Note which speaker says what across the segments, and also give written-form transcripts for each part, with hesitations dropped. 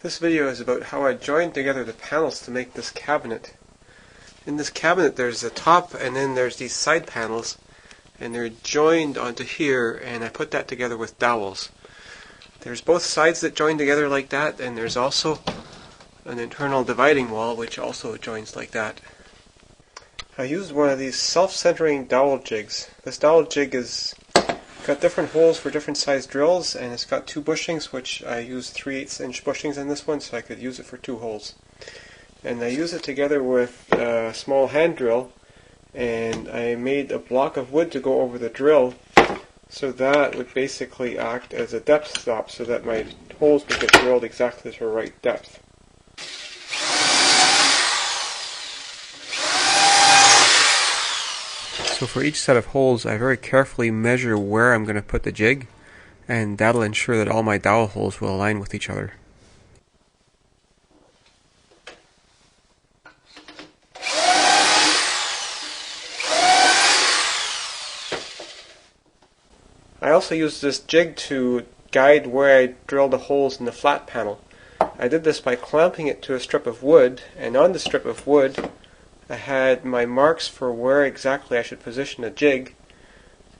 Speaker 1: This video is about how I joined together the panels to make this cabinet. In this cabinet there's the top and then there's these side panels, and they're joined onto here, and I put that together with dowels. There's both sides that join together like that, and there's also an internal dividing wall which also joins like that. I used one of these self-centering dowel jigs. This dowel jig is got different holes for different size drills, and it's got two bushings, which I used 3/8 inch bushings in this one so I could use it for two holes. And I use it together with a small hand drill, and I made a block of wood to go over the drill, so that would basically act as a depth stop so that my holes would get drilled exactly to the right depth. So for each set of holes, I very carefully measure where I'm going to put the jig, and that'll ensure that all my dowel holes will align with each other. I also used this jig to guide where I drill the holes in the flat panel. I did this by clamping it to a strip of wood, and on the strip of wood I had my marks for where exactly I should position the jig,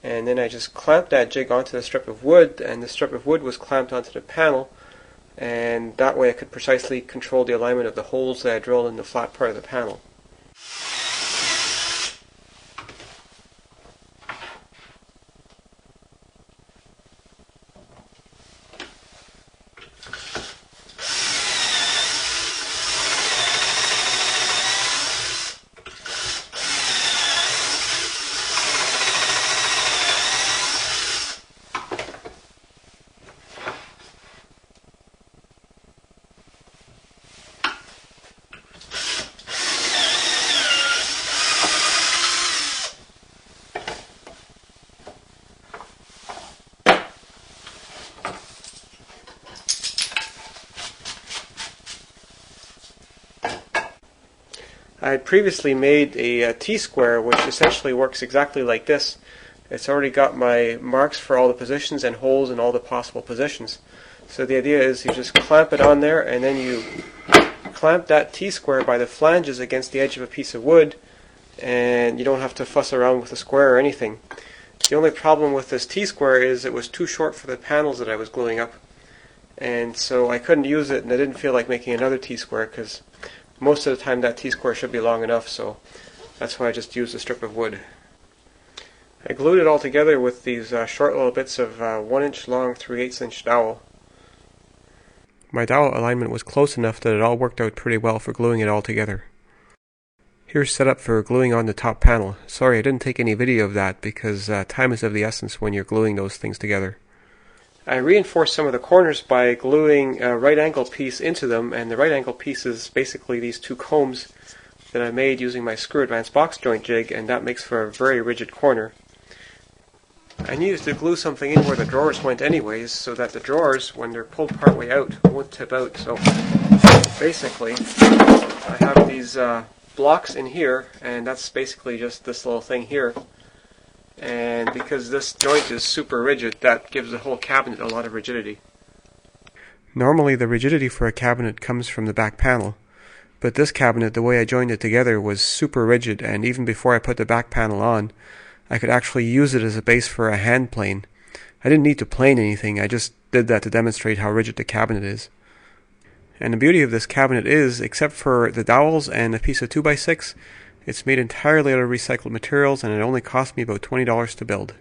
Speaker 1: and then I just clamped that jig onto the strip of wood, and the strip of wood was clamped onto the panel, and that way I could precisely control the alignment of the holes that I drilled in the flat part of the panel. I had previously made a T-square which essentially works exactly like this. It's already got my marks for all the positions and holes in all the possible positions. So the idea is you just clamp it on there, and then you clamp that T-square by the flanges against the edge of a piece of wood, and you don't have to fuss around with the square or anything. The only problem with this T-square is it was too short for the panels that I was gluing up, and so I couldn't use it, and I didn't feel like making another T-square because most of the time that T-square should be long enough, so that's why I just used a strip of wood. I glued it all together with these short little bits of 1 inch long 3/8 inch dowel. My dowel alignment was close enough that it all worked out pretty well for gluing it all together. Here's set up for gluing on the top panel. Sorry I didn't take any video of that because time is of the essence when you're gluing those things together. I reinforced some of the corners by gluing a right angle piece into them, and the right angle piece is basically these two combs that I made using my Screw Advance box joint jig, and that makes for a very rigid corner. I needed to glue something in where the drawers went anyways, so that the drawers, when they're pulled partway out, won't tip out. So basically I have these blocks in here, and that's basically just this little thing here. And because this joint is super rigid, that gives the whole cabinet a lot of rigidity. Normally the rigidity for a cabinet comes from the back panel, but this cabinet, the way I joined it together, was super rigid, and even before I put the back panel on, I could actually use it as a base for a hand plane. I didn't need to plane anything, I just did that to demonstrate how rigid the cabinet is. And the beauty of this cabinet is, except for the dowels and a piece of 2x6, it's made entirely out of recycled materials, and it only cost me about $20 to build.